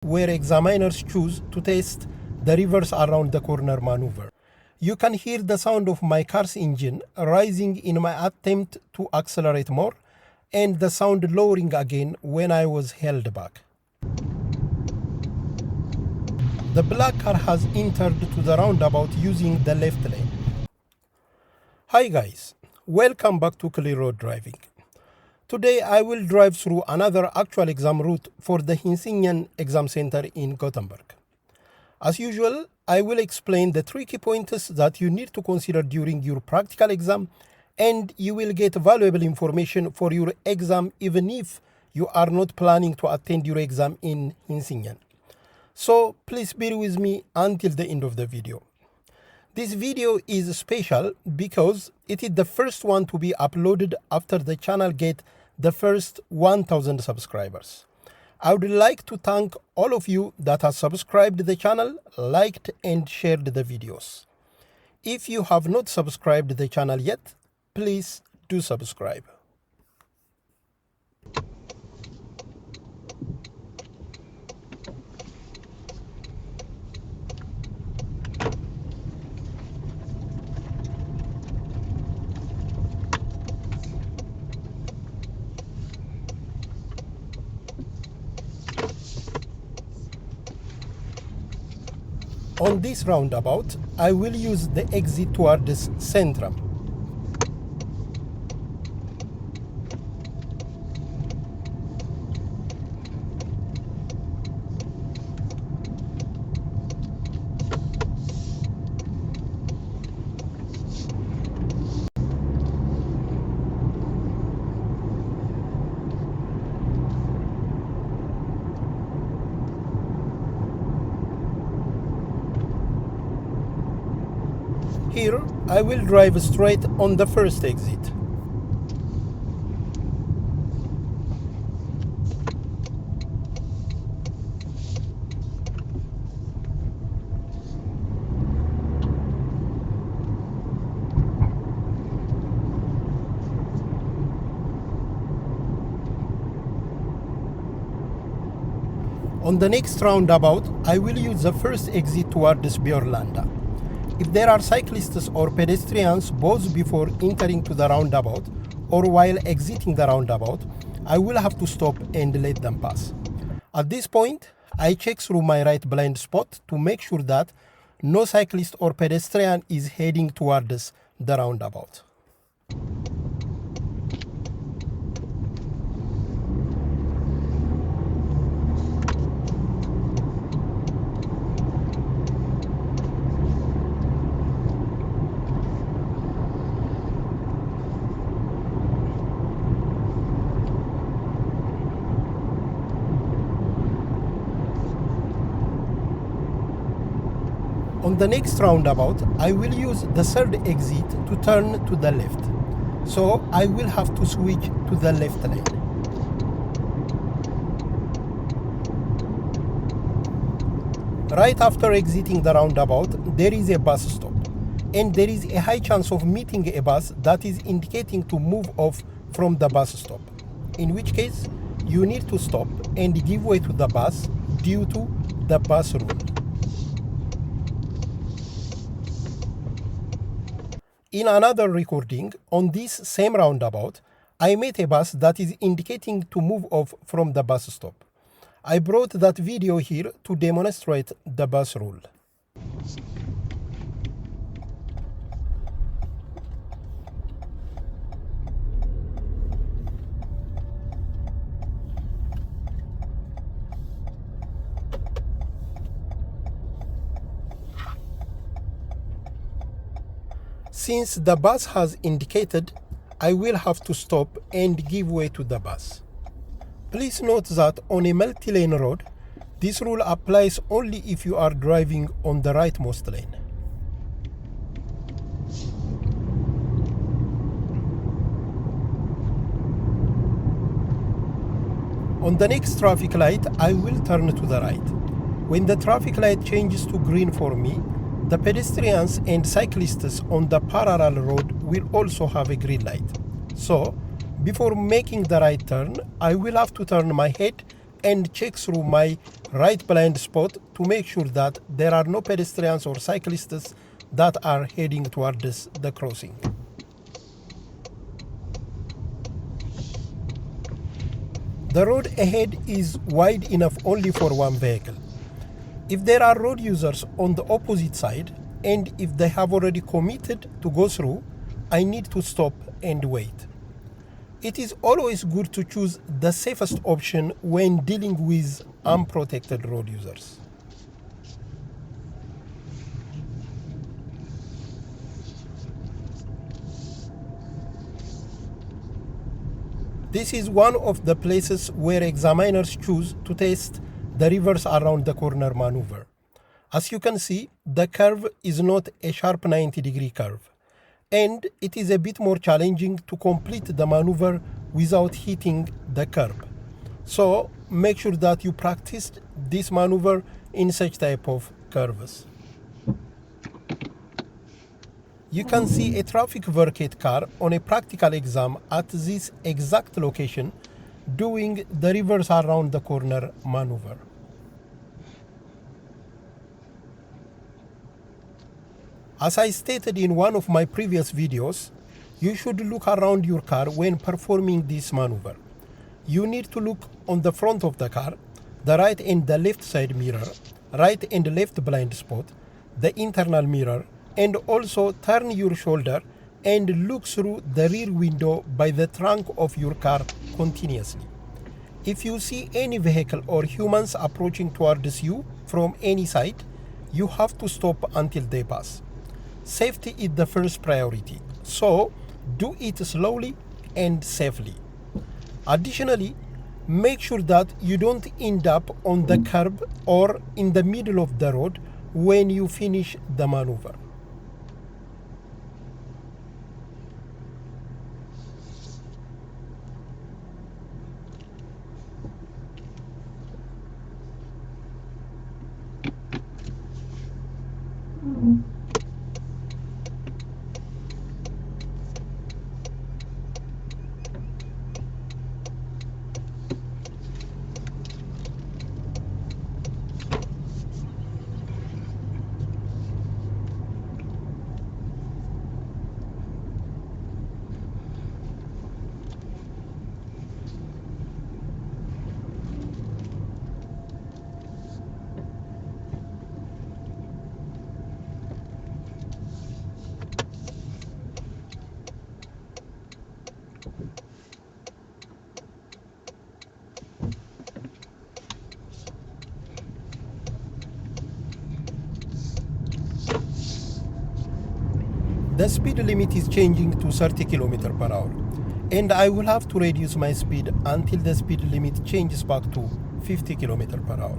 where examiners choose to test the reverse around the corner maneuver. You can hear the sound of my car's engine rising in my attempt to accelerate more, and the sound lowering again when I was held back. The black car has entered to the roundabout using the left lane. Hi guys, welcome back to Clear Road Driving. Today I will drive through another actual exam route for the Hinsinyan Exam Center in Gothenburg. As usual, I will explain the tricky points that you need to consider during your practical exam, and you will get valuable information for your exam even if you are not planning to attend your exam in Hinsinyan. So please bear with me until the end of the video. This video is special because it is the first one to be uploaded after the channel get the first 1000 subscribers. I would like to thank all of you that have subscribed the channel, liked and shared the videos. If you have not subscribed the channel yet, please do subscribe. On this roundabout, I will use the exit towards Centrum. Here, I will drive straight on the first exit. On the next roundabout, I will use the first exit towards Björlanda. If there are cyclists or pedestrians both before entering to the roundabout or while exiting the roundabout, I will have to stop and let them pass. At this point, I check through my right blind spot to make sure that no cyclist or pedestrian is heading towards the roundabout. On the next roundabout, I will use the third exit to turn to the left. So I will have to switch to the left lane. Right after exiting the roundabout, there is a bus stop. And there is a high chance of meeting a bus that is indicating to move off from the bus stop. In which case, you need to stop and give way to the bus due to the bus rule. In another recording, on this same roundabout, I met a bus that is indicating to move off from the bus stop. I brought that video here to demonstrate the bus rule. Since the bus has indicated, I will have to stop and give way to the bus. Please note that on a multi-lane road, this rule applies only if you are driving on the rightmost lane. On the next traffic light, I will turn to the right. When the traffic light changes to green for me, the pedestrians and cyclists on the parallel road will also have a green light. So, before making the right turn, I will have to turn my head and check through my right blind spot to make sure that there are no pedestrians or cyclists that are heading towards the crossing. The road ahead is wide enough only for one vehicle. If there are road users on the opposite side, and if they have already committed to go through, I need to stop and wait. It is always good to choose the safest option when dealing with unprotected road users. This is one of the places where examiners choose to test the reverse around the corner maneuver. As you can see, the curve is not a sharp 90-degree curve, and it is a bit more challenging to complete the maneuver without hitting the curb. So make sure that you practiced this maneuver in such type of curves. You can see a traffic workate car on a practical exam at this exact location doing the reverse around the corner maneuver. As I stated in one of my previous videos, you should look around your car when performing this maneuver. You need to look on the front of the car, the right and the left side mirror, right and left blind spot, the internal mirror, and also turn your shoulder and look through the rear window by the trunk of your car continuously. If you see any vehicle or humans approaching towards you from any side, you have to stop until they pass. Safety is the first priority, so do it slowly and safely. Additionally, make sure that you don't end up on the curb or in the middle of the road when you finish the maneuver. The speed limit is changing to 30 km per hour, and I will have to reduce my speed until the speed limit changes back to 50 km per hour.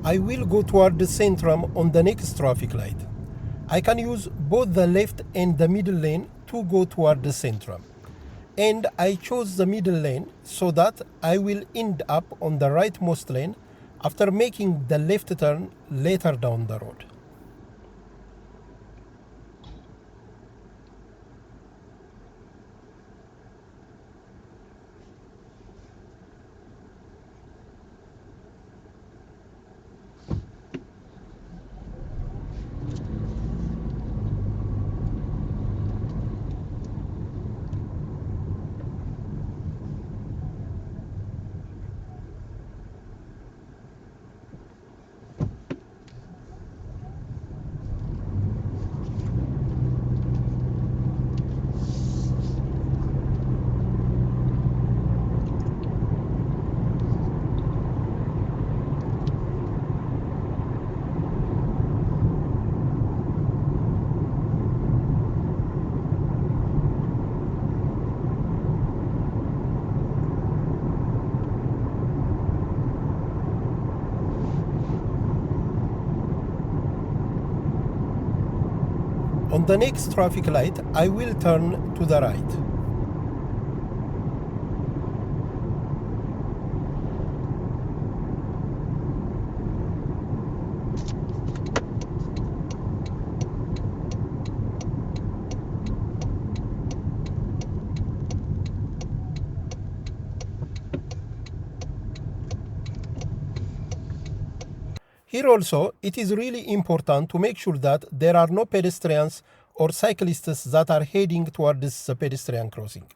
I will go toward the centrum on the next traffic light. I can use both the left and the middle lane to go toward the centrum. And I chose the middle lane so that I will end up on the rightmost lane after making the left turn later down the road. On the next traffic light, I will turn to the right. Here also, it is really important to make sure that there are no pedestrians or cyclists that are heading towards the pedestrian crossing.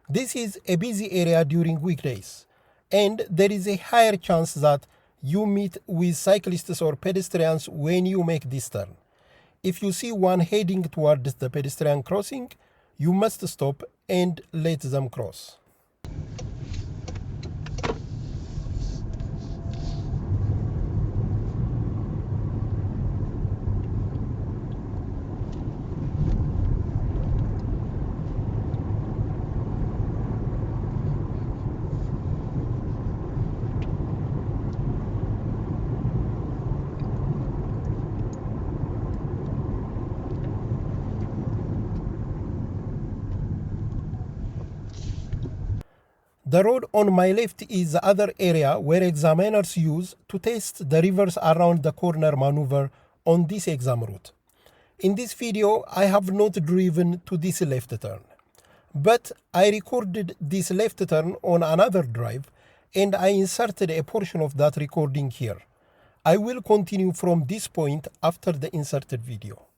This is a busy area during weekdays, and there is a higher chance that you meet with cyclists or pedestrians when you make this turn. If you see one heading towards the pedestrian crossing, you must stop and let them cross. The road on my left is the other area where examiners use to test the reverse around the corner maneuver on this exam route. In this video, I have not driven to this left turn, but I recorded this left turn on another drive and I inserted a portion of that recording here. I will continue from this point after the inserted video.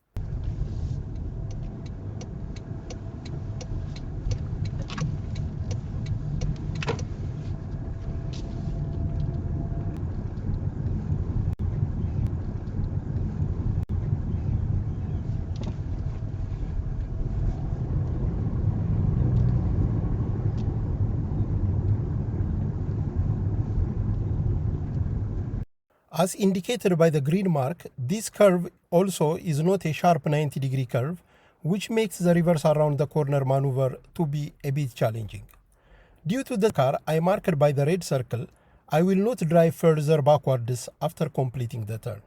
As indicated by the green mark, this curve also is not a sharp 90-degree curve, which makes the reverse around the corner maneuver to be a bit challenging. Due to the car I marked by the red circle, I will not drive further backwards after completing the turn.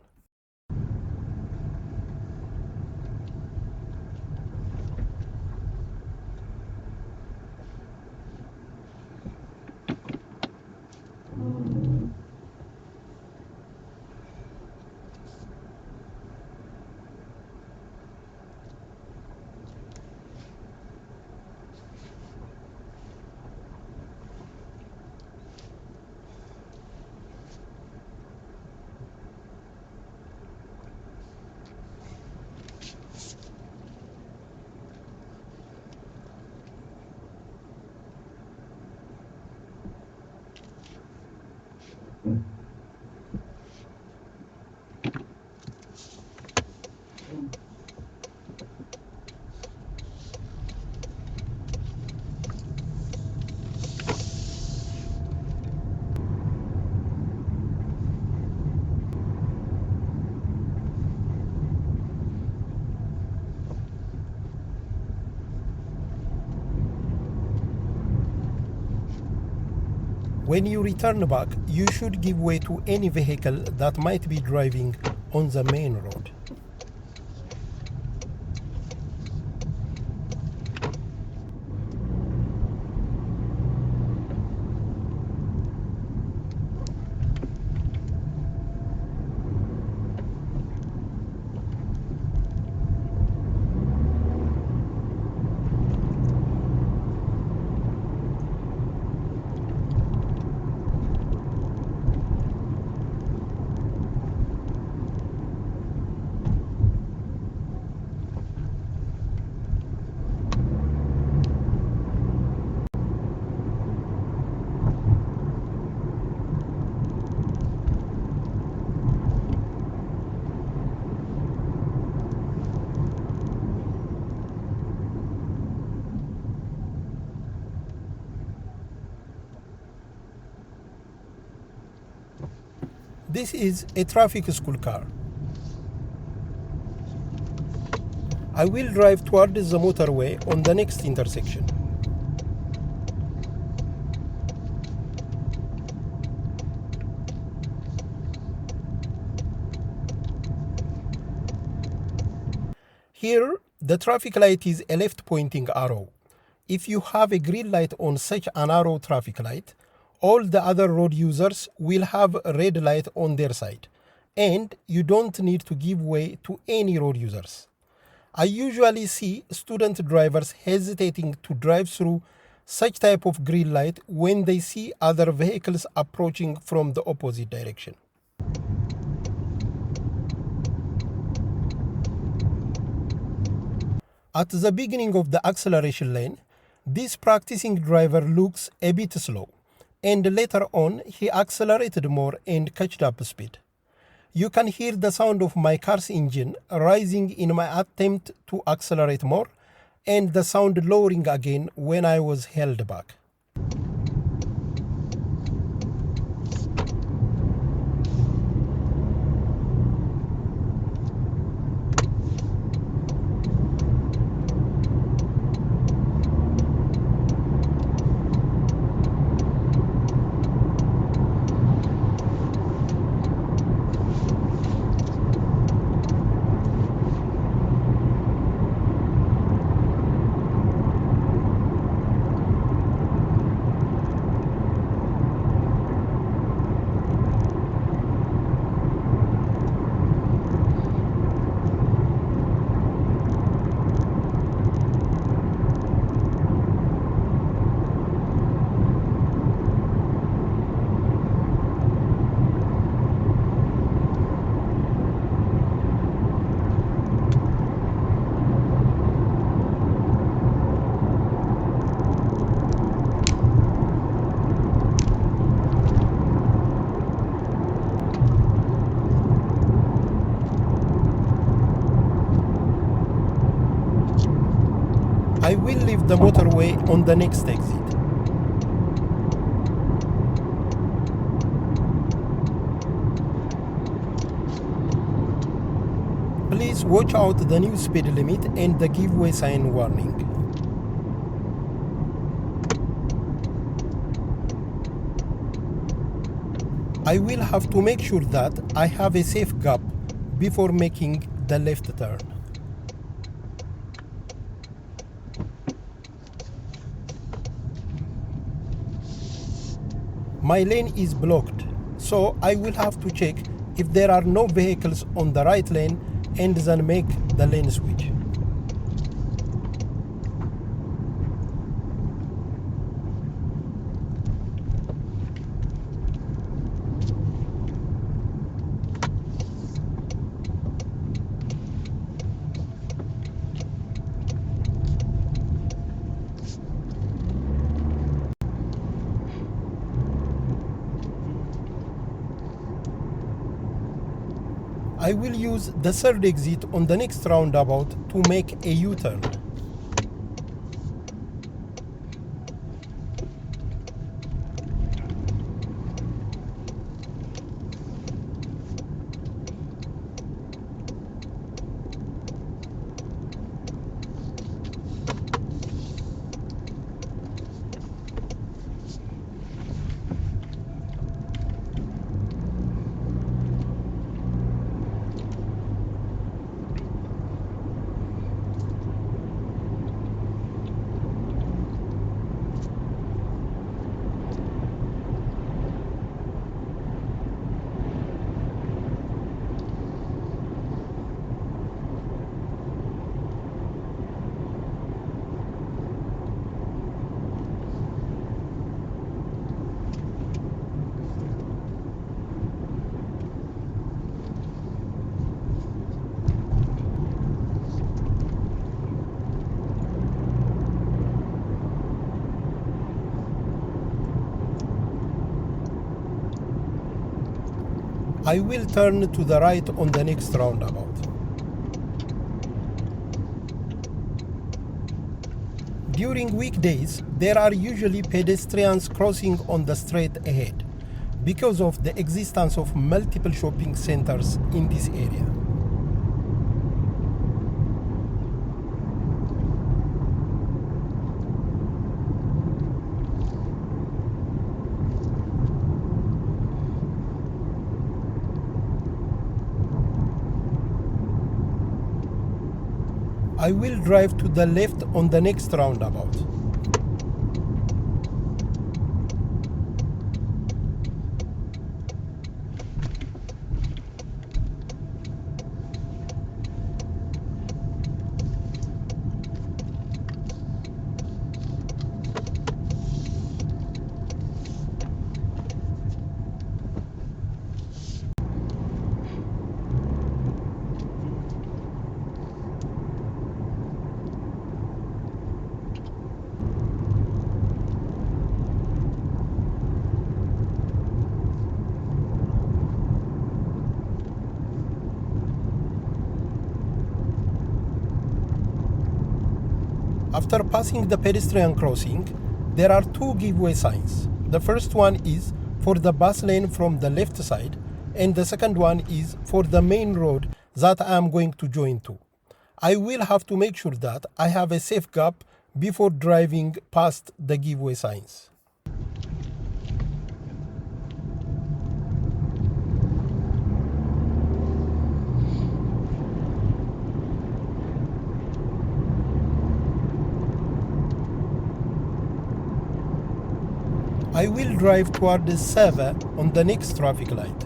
When you return back, you should give way to any vehicle that might be driving on the main road. This is a traffic school car. I will drive towards the motorway on the next intersection. Here, the traffic light is a left-pointing arrow. If you have a green light on such an arrow traffic light, all the other road users will have a red light on their side, and you don't need to give way to any road users. I usually see student drivers hesitating to drive through such type of green light when they see other vehicles approaching from the opposite direction. At the beginning of the acceleration lane, this practicing driver looks a bit slow, and later on he accelerated more and catched up speed. You can hear the sound of my car's engine rising in my attempt to accelerate more, and the sound lowering again when I was held back. I will leave the motorway on the next exit. Please watch out the new speed limit and the giveaway sign warning. I will have to make sure that I have a safe gap before making the left turn. My lane is blocked, so I will have to check if there are no vehicles on the right lane and then make the lane switch. I will use the third exit on the next roundabout to make a U-turn. I will turn to the right on the next roundabout. During weekdays, there are usually pedestrians crossing on the street ahead because of the existence of multiple shopping centers in this area. I will drive to the left on the next roundabout. After passing the pedestrian crossing, there are two giveaway signs. The first one is for the bus lane from the left side, and the second one is for the main road that I am going to join to. I will have to make sure that I have a safe gap before driving past the giveaway signs. I will drive toward the 7 on the next traffic light.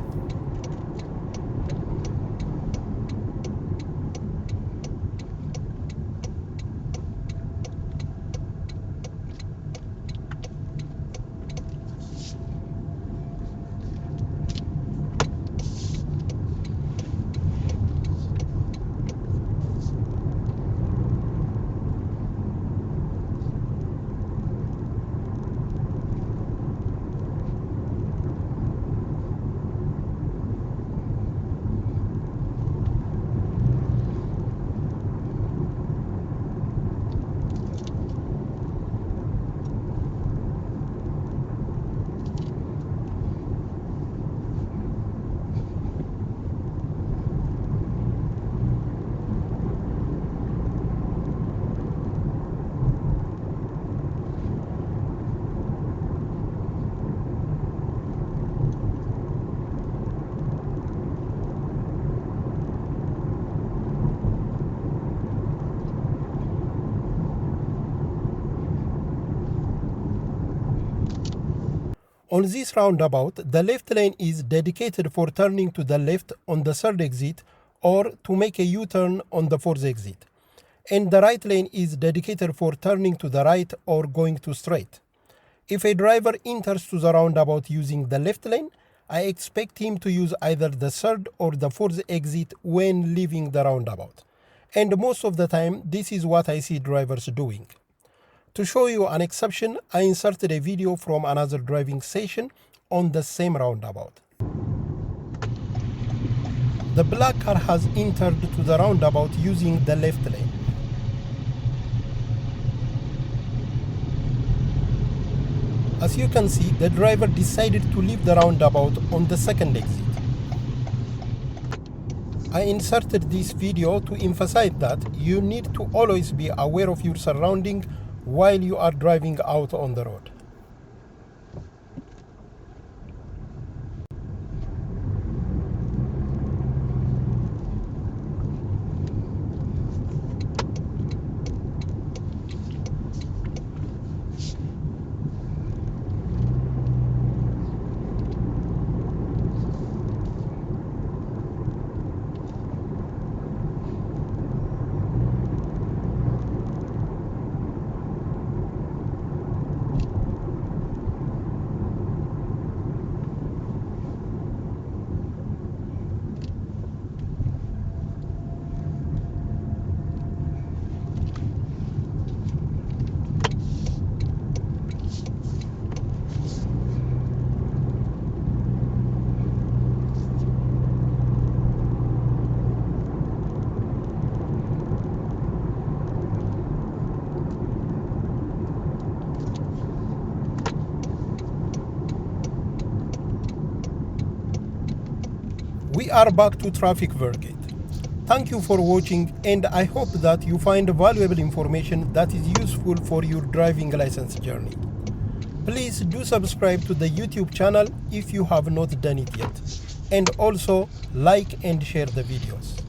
On this roundabout, the left lane is dedicated for turning to the left on the third exit or to make a U-turn on the fourth exit. And the right lane is dedicated for turning to the right or going to straight. If a driver enters to the roundabout using the left lane, I expect him to use either the third or the fourth exit when leaving the roundabout. And most of the time, this is what I see drivers doing. To show you an exception, I inserted a video from another driving session on the same roundabout. The black car has entered to the roundabout using the left lane. As you can see, the driver decided to leave the roundabout on the second exit. I inserted this video to emphasize that you need to always be aware of your surroundings while you are driving out on the road. We are back to traffic vergate. Thank you for watching, and I hope that you find valuable information that is useful for your driving license journey. Please do subscribe to the YouTube channel if you have not done it yet, and also like and share the videos.